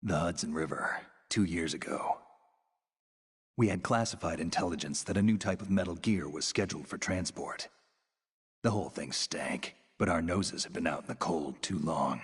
The Hudson River, 2 years ago. We had classified intelligence that a new type of metal gear was scheduled for transport. The whole thing stank, but our noses had been out in the cold too long.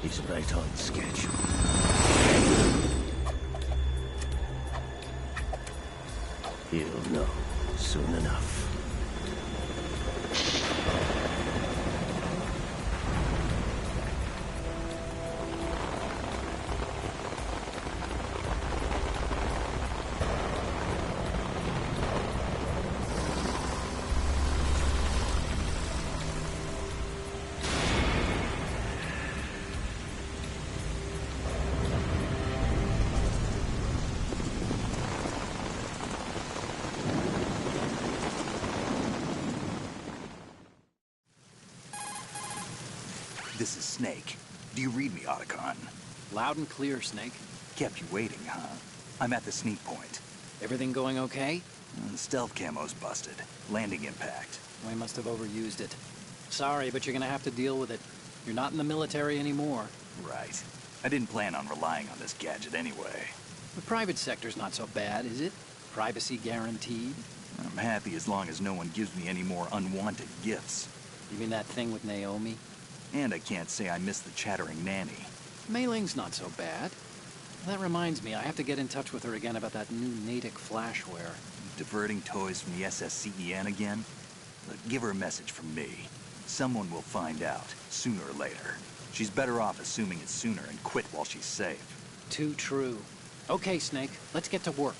He's right on schedule. He'll know soon enough. This is Snake. Do you read me, Otacon? Loud and clear, Snake. Kept you waiting, huh? I'm at the sneak point. Everything going okay? The stealth camo's busted. Landing impact. We must have overused it. Sorry, but you're gonna have to deal with it. You're not in the military anymore. Right. I didn't plan on relying on this gadget anyway. The private sector's not so bad, is it? Privacy guaranteed? I'm happy as long as no one gives me any more unwanted gifts. You mean that thing with Naomi? And I can't say I miss the chattering nanny. Mei Ling's not so bad. That reminds me, I have to get in touch with her again about that new Natick flashware. Diverting toys from the SSCEN again? Look, give her a message from me. Someone will find out, sooner or later. She's better off assuming it sooner and quit while she's safe. Too true. Okay, Snake, let's get to work.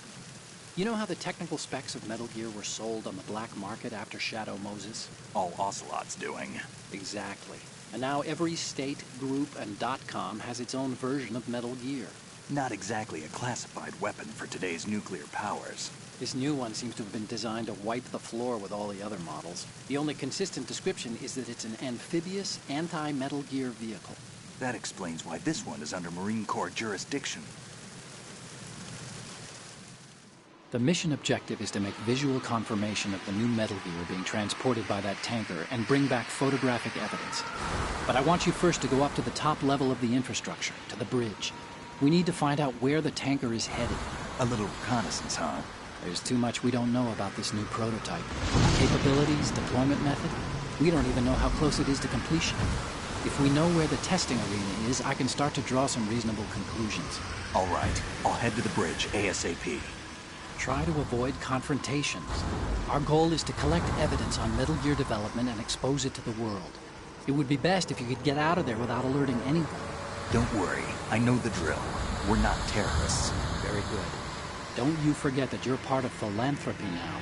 You know how the technical specs of Metal Gear were sold on the black market after Shadow Moses? All Ocelot's doing. Exactly. And now every state, group, and .com has its own version of Metal Gear. Not exactly a classified weapon for today's nuclear powers. This new one seems to have been designed to wipe the floor with all the other models. The only consistent description is that it's an amphibious, anti-Metal Gear vehicle. That explains why this one is under Marine Corps jurisdiction. The mission objective is to make visual confirmation of the new Metal Gear being transported by that tanker and bring back photographic evidence. But I want you first to go up to the top level of the infrastructure, to the bridge. We need to find out where the tanker is headed. A little reconnaissance, huh? There's too much we don't know about this new prototype. Capabilities, deployment method. We don't even know how close it is to completion. If we know where the testing arena is, I can start to draw some reasonable conclusions. All right, I'll head to the bridge ASAP. Try to avoid confrontations. Our goal is to collect evidence on Metal Gear development and expose it to the world. It would be best if you could get out of there without alerting anyone. Don't worry, I know the drill. We're not terrorists. Very good. Don't you forget that you're part of Philanthropy now,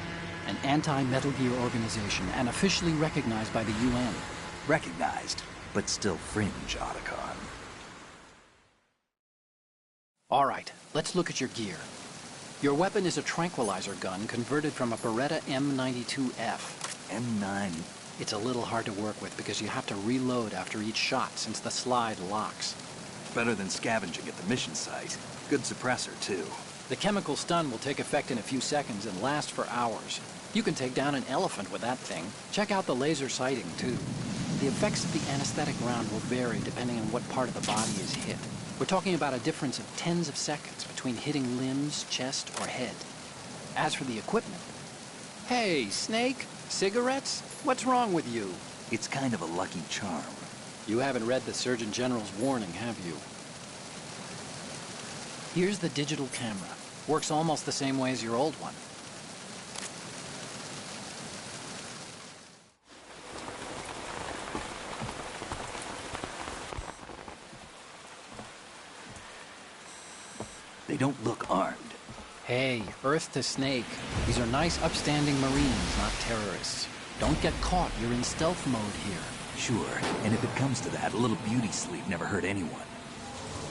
an anti-Metal Gear organization and officially recognized by the UN. Recognized, but still fringe, Otacon. All right, let's look at your gear. Your weapon is a tranquilizer gun converted from a Beretta M92F. M9. It's a little hard to work with because you have to reload after each shot since the slide locks. Better than scavenging at the mission site. Good suppressor, too. The chemical stun will take effect in a few seconds and last for hours. You can take down an elephant with that thing. Check out the laser sighting, too. The effects of the anesthetic round will vary depending on what part of the body is hit. We're talking about a difference of tens of seconds between hitting limbs, chest, or head. As for the equipment... Hey, Snake? Cigarettes? What's wrong with you? It's kind of a lucky charm. You haven't read the Surgeon General's warning, have you? Here's the digital camera. Works almost the same way as your old one. They don't look armed. Hey, Earth to Snake. These are nice, upstanding Marines, not terrorists. Don't get caught. You're in stealth mode here. Sure, and if it comes to that, a little beauty sleep never hurt anyone.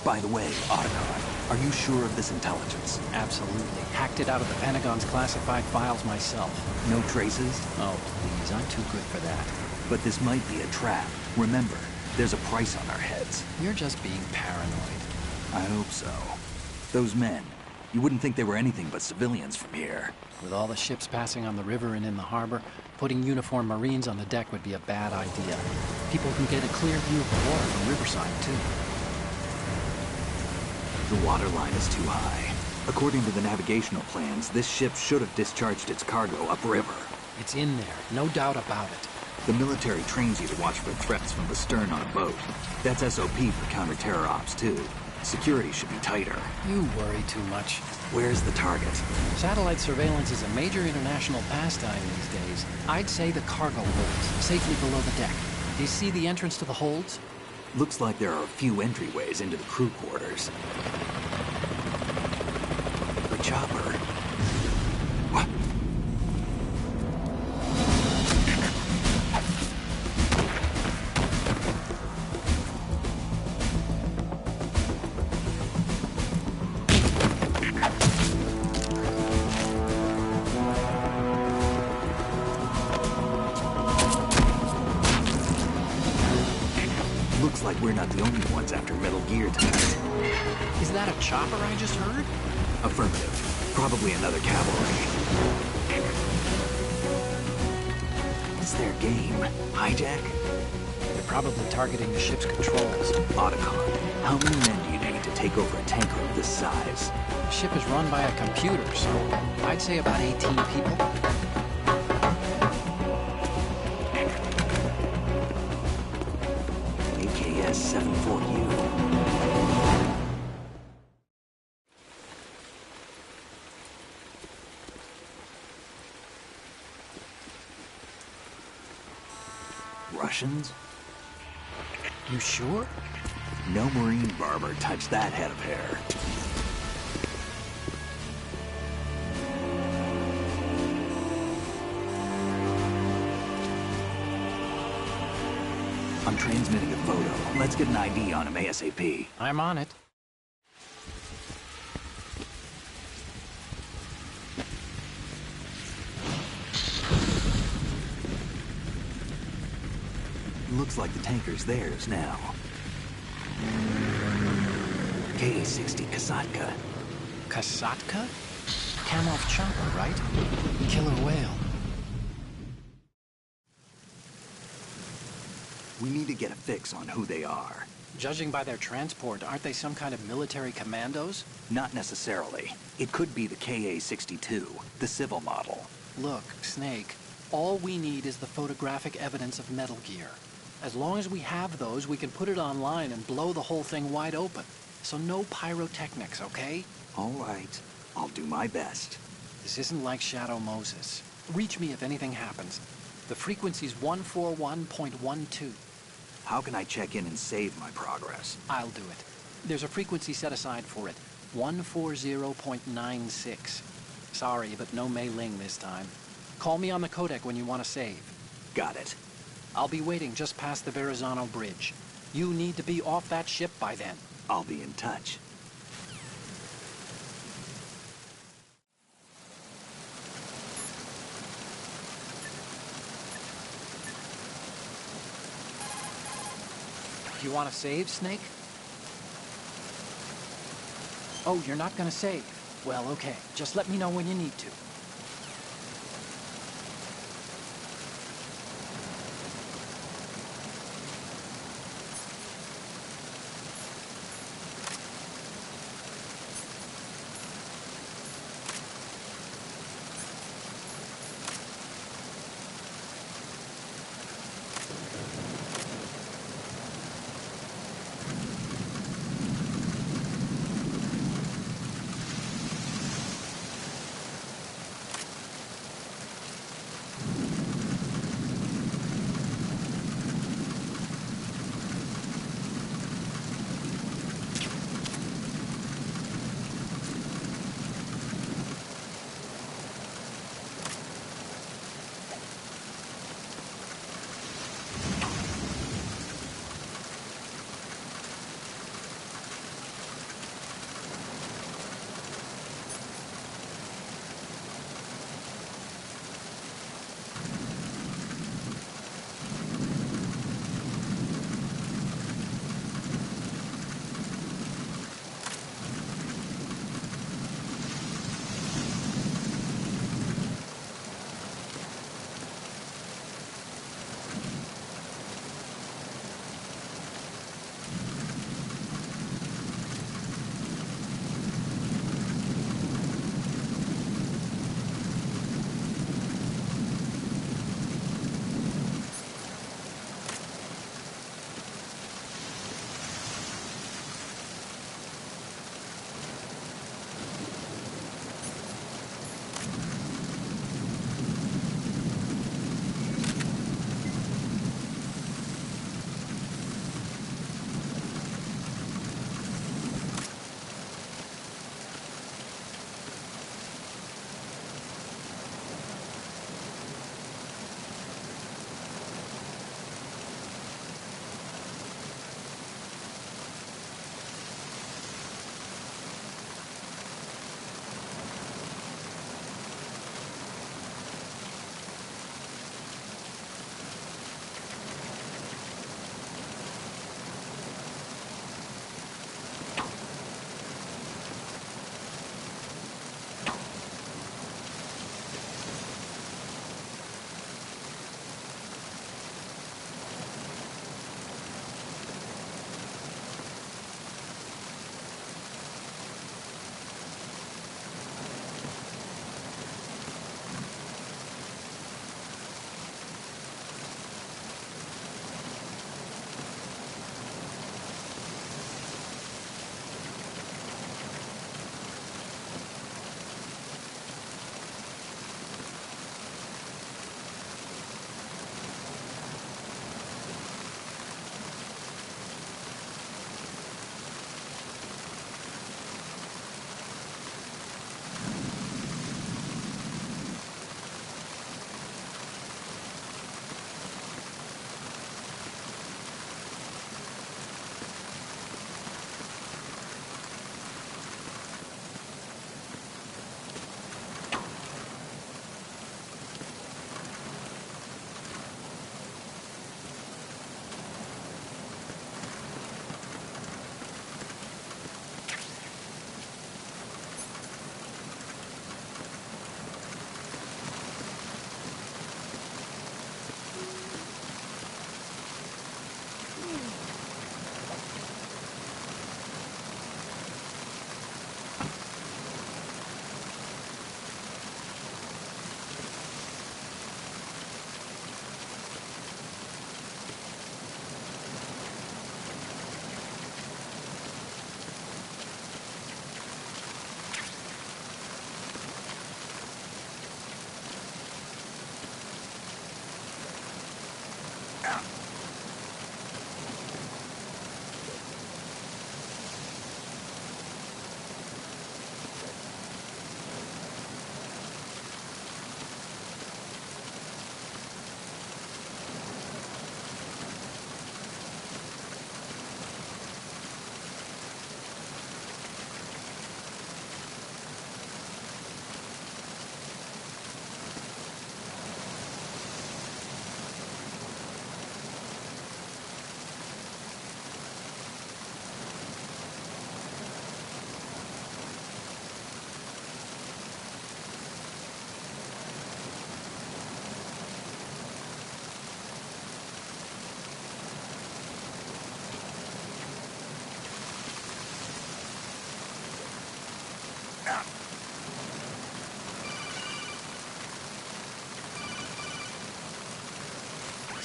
By the way, Otacon, are you sure of this intelligence? Absolutely. Hacked it out of the Pentagon's classified files myself. No traces? Oh, please, I'm too good for that. But this might be a trap. Remember, there's a price on our heads. You're just being paranoid. I hope so. Those men, you wouldn't think they were anything but civilians from here. With all the ships passing on the river and in the harbor, putting uniformed Marines on the deck would be a bad idea. People can get a clear view of the water from Riverside, too. The water line is too high. According to the navigational plans, this ship should have discharged its cargo upriver. It's in there, no doubt about it. The military trains you to watch for threats from the stern on a boat. That's SOP for counter-terror ops, too. Security should be tighter. You worry too much. Where's the target? Satellite surveillance is a major international pastime these days. I'd say the cargo holds, safely below the deck. Do you see the entrance to the holds? Looks like there are a few entryways into the crew quarters. The chopper. What? Looks like we're not the only ones after Metal Gear tonight. Is that a chopper I just heard? Affirmative. Probably another cavalry. It's their game. Hijack? They're probably targeting the ship's controls. Otacon, how many men do you need to take over a tanker of this size? The ship is run by a computer, so I'd say about 18 people. AKS 74U. Russians? You sure? No Marine barber touched that head of hair. I'm transmitting a photo. Let's get an ID on him ASAP. I'm on it. Looks like the tanker's theirs now. KA-60 Kasatka. Kasatka? Kamov chopper, right? Killer whale. We need to get a fix on who they are. Judging by their transport, aren't they some kind of military commandos? Not necessarily. It could be the KA-62, the civil model. Look, Snake, all we need is the photographic evidence of Metal Gear. As long as we have those, we can put it online and blow the whole thing wide open. So no pyrotechnics, okay? All right. I'll do my best. This isn't like Shadow Moses. Reach me if anything happens. The frequency's 141.12. How can I check in and save my progress? I'll do it. There's a frequency set aside for it. 140.96. Sorry, but no Mei Ling this time. Call me on the codec when you want to save. Got it. I'll be waiting just past the Verrazano Bridge. You need to be off that ship by then. I'll be in touch. You want to save, Snake? Oh, you're not gonna save. Well, okay. Just let me know when you need to.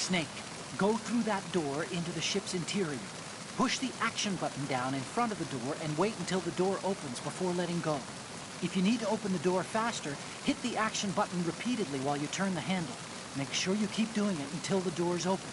Snake, go through that door into the ship's interior. Push the action button down in front of the door and wait until the door opens before letting go. If you need to open the door faster, hit the action button repeatedly while you turn the handle. Make sure you keep doing it until the door's open.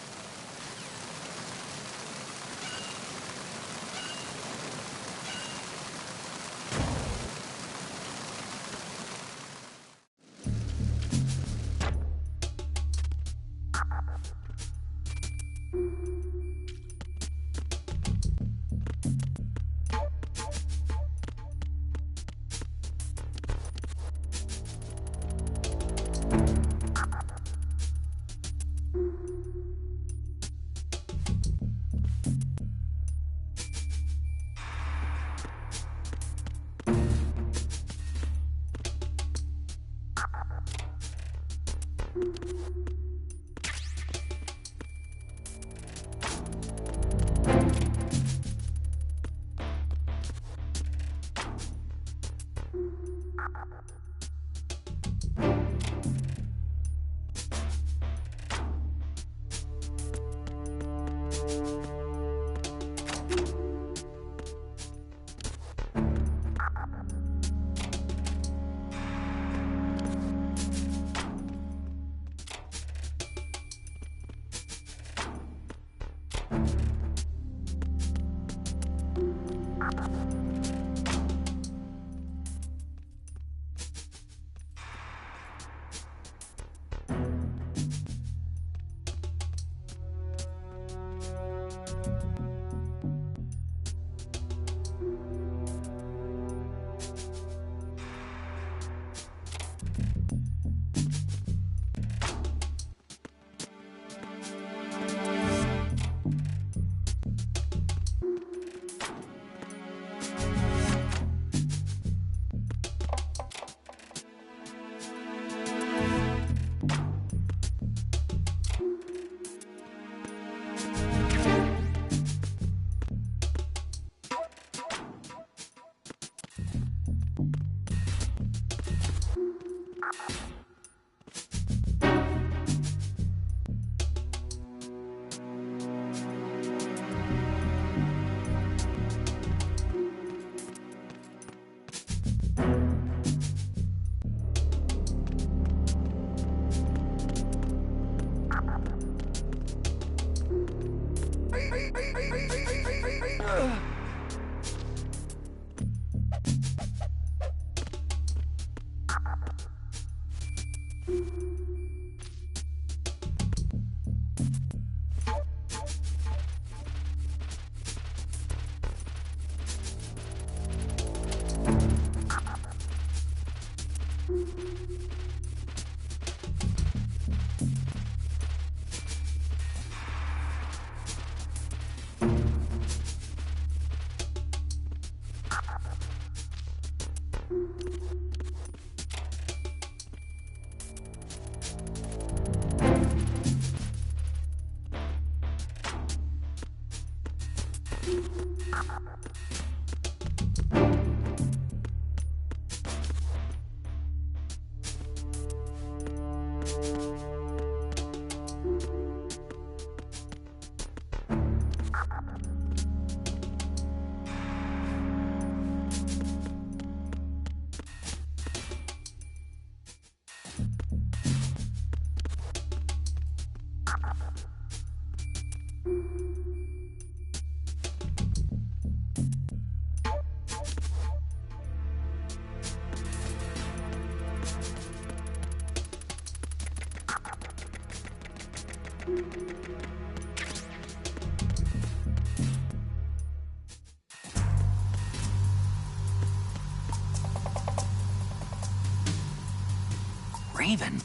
Raven.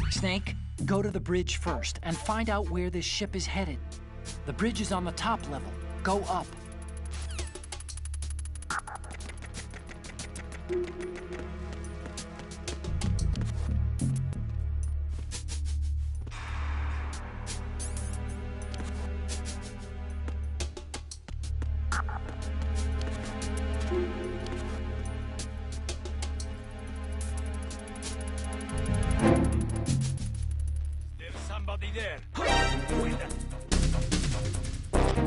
Snake, go to the bridge first and find out where this ship is headed. The bridge is on the top level. Go up. There's somebody there. Wait.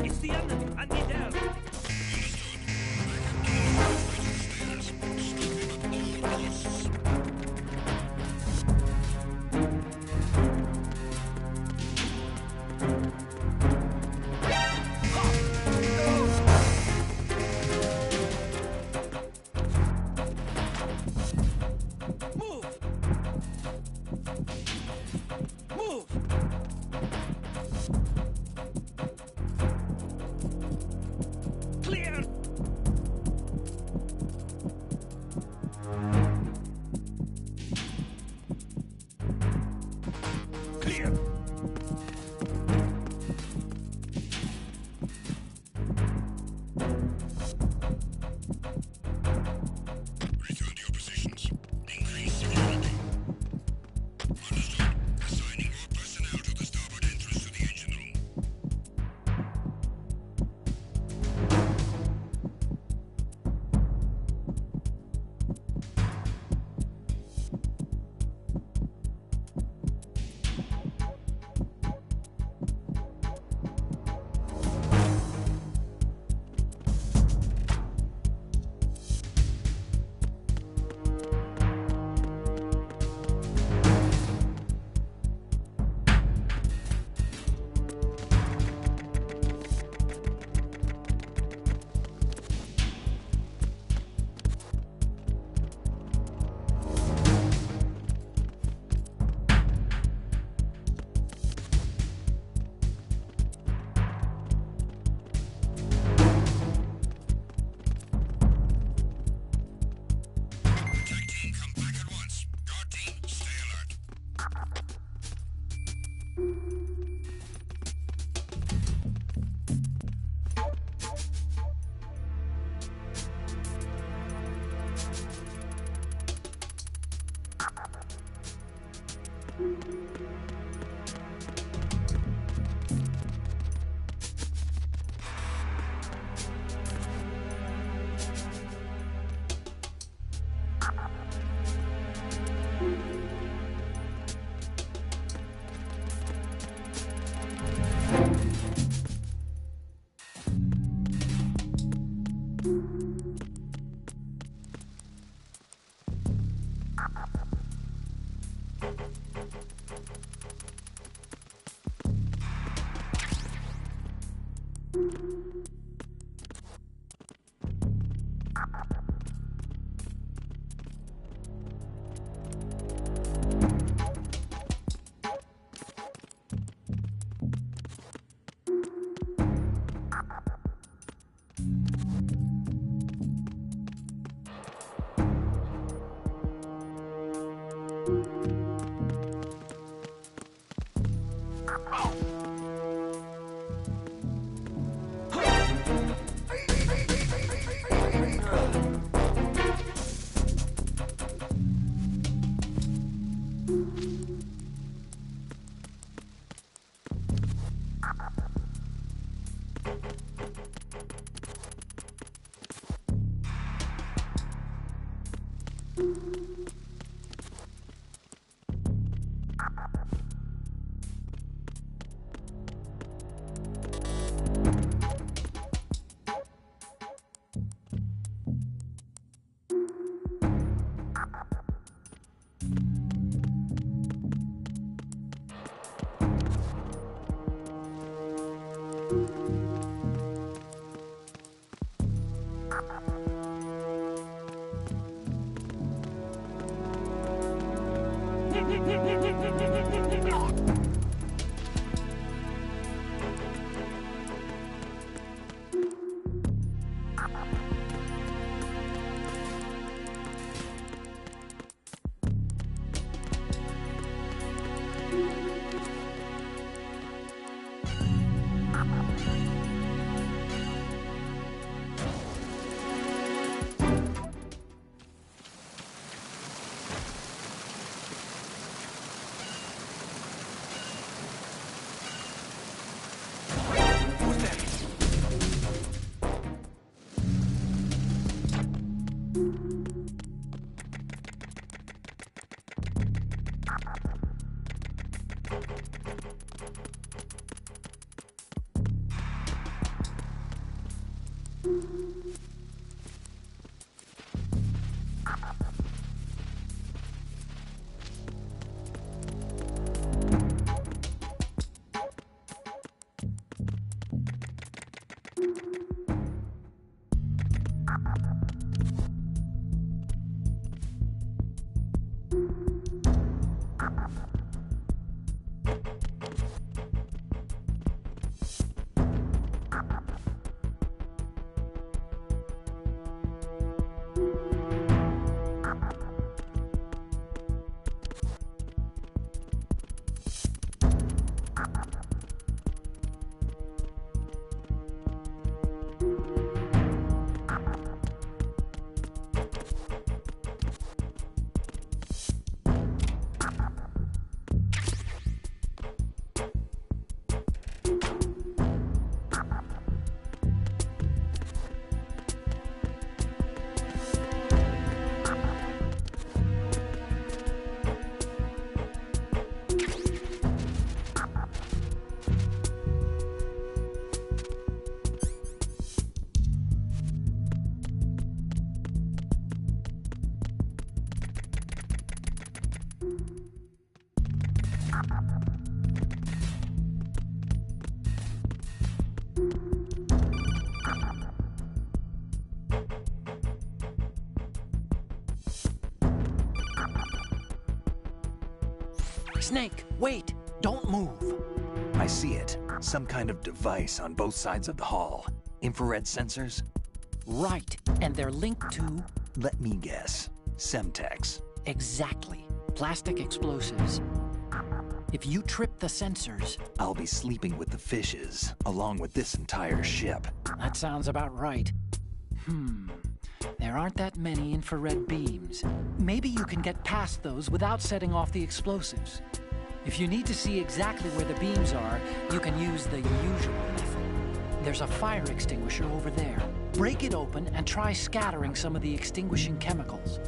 It's the enemy. I need help. Move! Move! Clear! Clear! Return to your positions. Increase security. Understood. Assigning more personnel to the starboard entrance to the engine room. Attack team, come back at once. Guard team, stay alert. Snake, wait! Don't move! I see it. Some kind of device on both sides of the hall. Infrared sensors? Right, and they're linked to... Let me guess. Semtex. Exactly. Plastic explosives. If you trip the sensors... I'll be sleeping with the fishes, along with this entire ship. That sounds about right. There aren't that many infrared beams. Maybe you can get past those without setting off the explosives. If you need to see exactly where the beams are, you can use the usual method. There's a fire extinguisher over there. Break it open and try scattering some of the extinguishing chemicals.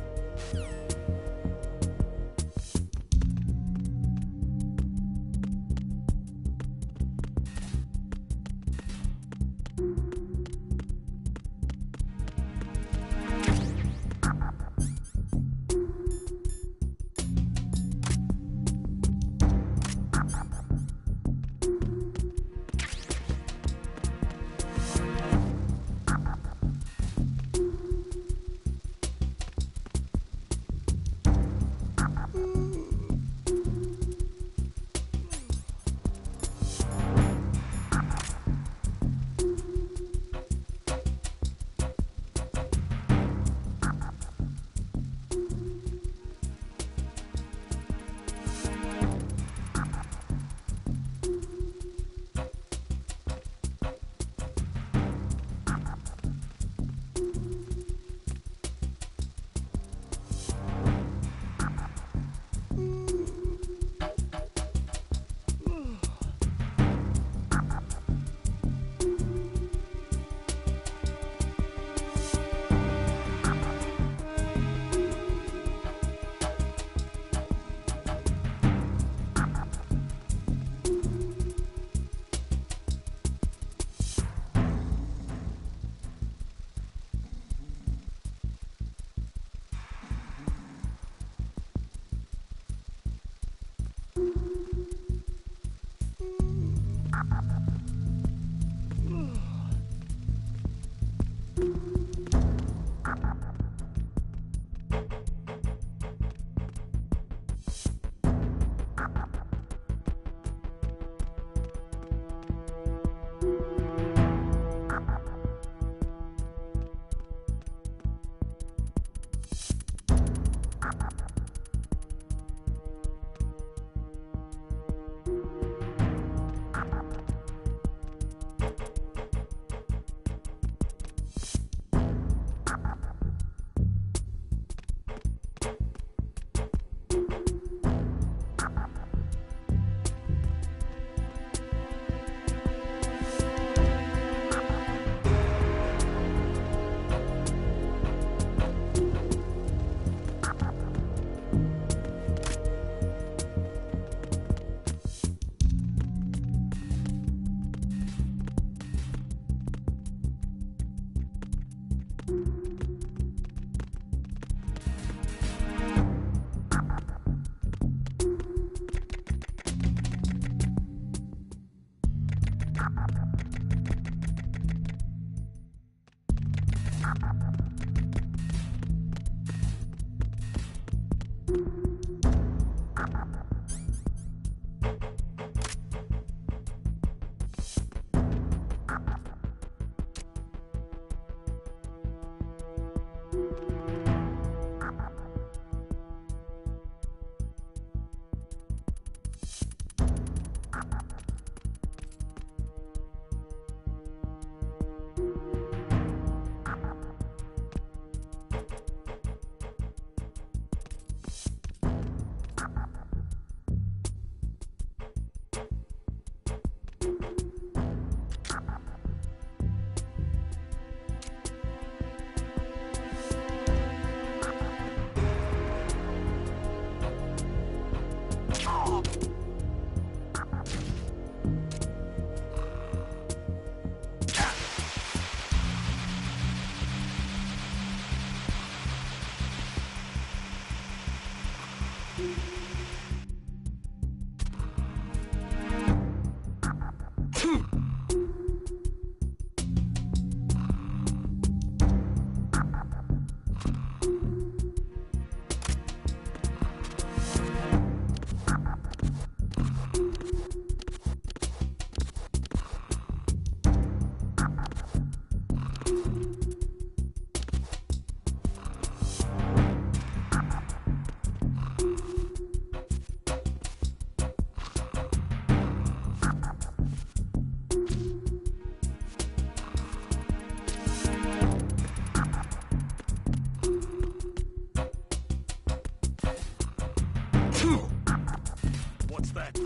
So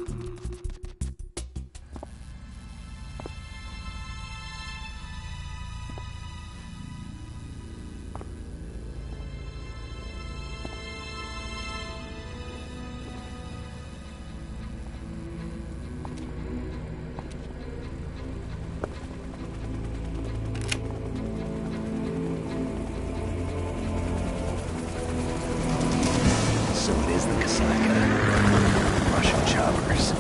it is the Kasaka. Russian choppers.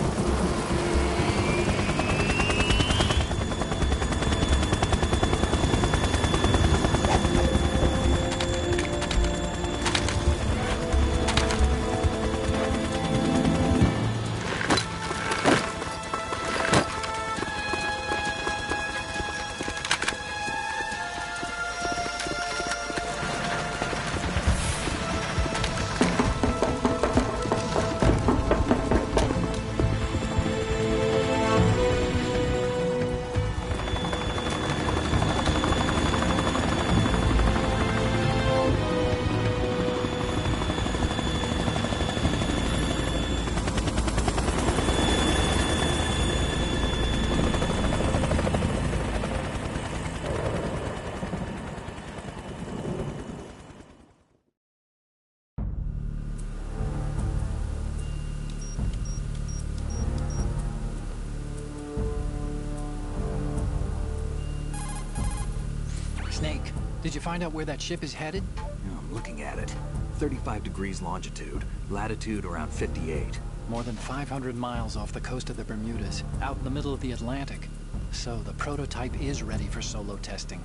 Snake, did you find out where that ship is headed? I'm looking at it. 35 degrees longitude, latitude around 58. More than 500 miles off the coast of the Bermudas, out in the middle of the Atlantic. So the prototype is ready for solo testing.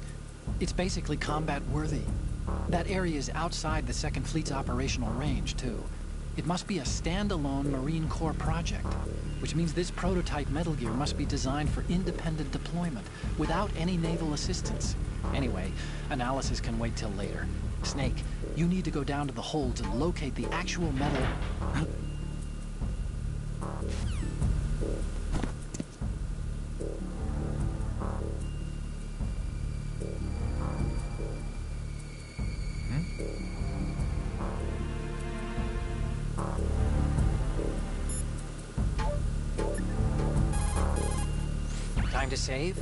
It's basically combat worthy. That area is outside the Second Fleet's operational range, too. It must be a standalone Marine Corps project, which means this prototype Metal Gear must be designed for independent deployment, without any naval assistance. Anyway, analysis can wait till later. Snake, you need to go down to the holds and locate the actual metal... Time to save?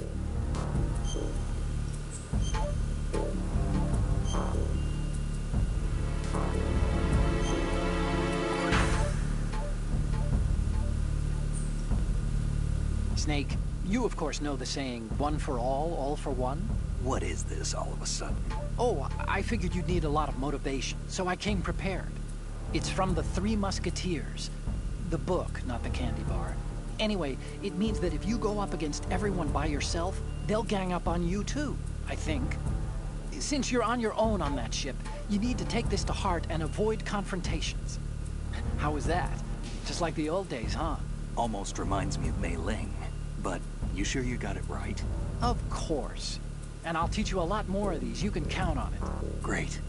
Snake, you of course know the saying, one for all for one? What is this all of a sudden? Oh, I figured you'd need a lot of motivation, so I came prepared. It's from the Three Musketeers. The book, not the candy bar. Anyway, it means that if you go up against everyone by yourself, they'll gang up on you too, I think. Since you're on your own on that ship, you need to take this to heart and avoid confrontations. How was that? Just like the old days, huh? Almost reminds me of Mei Ling. But you sure you got it right? Of course. And I'll teach you a lot more of these. You can count on it. Great.